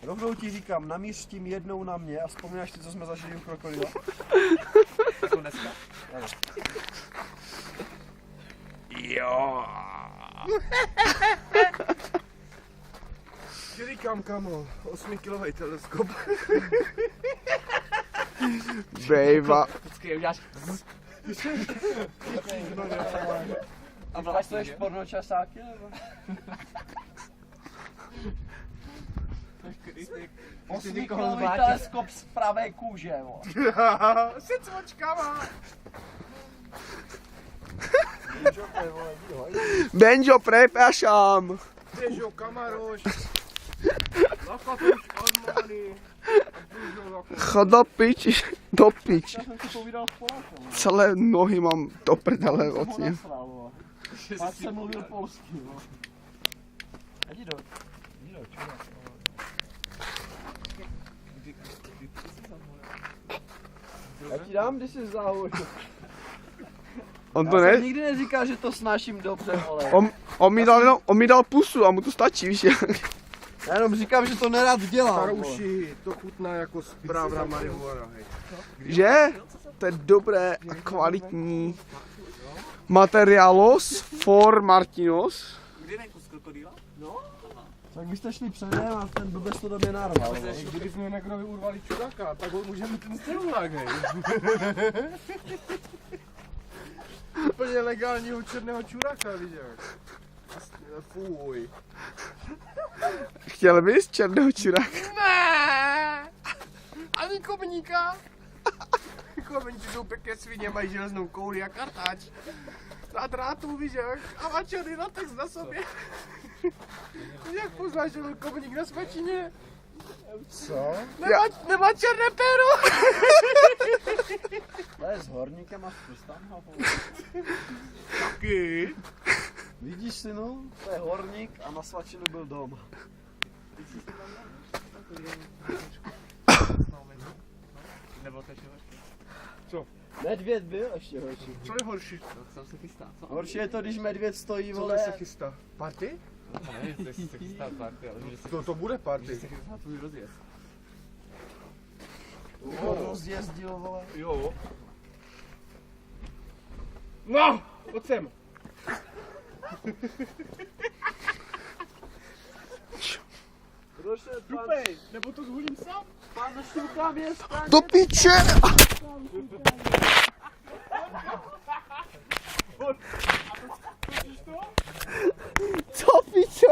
Rovnou ti říkám, namíř s tím jednou na mě a vzpomínáš si, co jsme zažili u krokodila? Jako dneska? Ano. Jo. Ti říkám, kamo, 8kilový teleskop. Bejva. Počkej, uděláš... A vlastuješ pornočasáky, nebo? 8kilový teleskop z pravé kůže, jo. Se cvočkama. Benjo, prepášam. Běžo, kamaroš. Lakatuš, Armani. Chod do piči, do piči. Já jsem si povídal s Polákem. Celé nohy mám do prdele Jsem ho od něj. nasral, vole. Pak jsem mluvil polsky, jo. Jdi do, čurák. Já ti dám, když jsi záhoj. On to Já jsem ne... nikdy neříkal, že to snáším dobře, ale... On mi dal pusu a mu to stačí, víš jak? Já jenom říkám, že to nerad dělám. vole. Starouši, to chutná jako správná marihuana, hej. Že? To je dobré a kvalitní. Materiálos for Martinos. Kdy ten kus krokodýla? Tak byste šli předem a ten blbec to do mě narval. vole. Kdyby jsme Negrovi urvali čuráka, tak ho můžeme ten celulák, hej. Úplně legálního černého čuráka, víš jak. Fuj. Chtěl bys černého čuráka? Ne! Ani komeníka. Komeníci jsou pěkně svině, mají železnou kouli a kartáč. A drátů, víš jak? A má černý latex na sobě. Jak poznáš, že byl komeník na svačině? Co? Nemá černé péro. To je s horníkem a s prstama. Taky. Vidíš, synu? To je horník a na svačinu byl doma. Nebo to ještě horší? Medvěd byl ještě horší. Co je horší? Co se chystá? Co? Horší je to, když medvěd stojí, Co vole. se chystá? Party? To nevím, jestli se chystá party, ale že se To bude že party. se chystá tvůj rozjezd. Rozjezdil, vole. Jo. No, pojď sem. Prošel pan, Dupej, nebo to zhulím sám. pan Šťůka města. Do piče! Co pičo?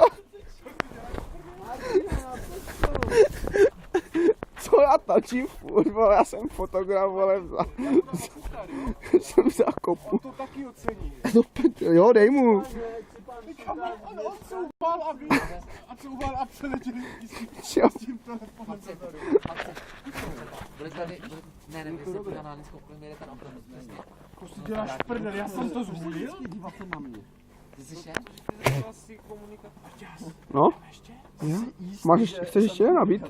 Co já tačím furt, vole, já jsem fotograf, vole, jsem za kopu. To taky ocení. Do piče, jo, dej mu. On couval a couval a přeletěli Jo. s tím telefonem. Bude tady, ne, jestli je na náneskou, kolik jde ten opravdu. Prostě děláš prdel, já jsem to zhulil. Dívat se na mě. Ty jsi šéf? Asi komunikace. No? Jo. Máš ještě, chceš ještě nabít?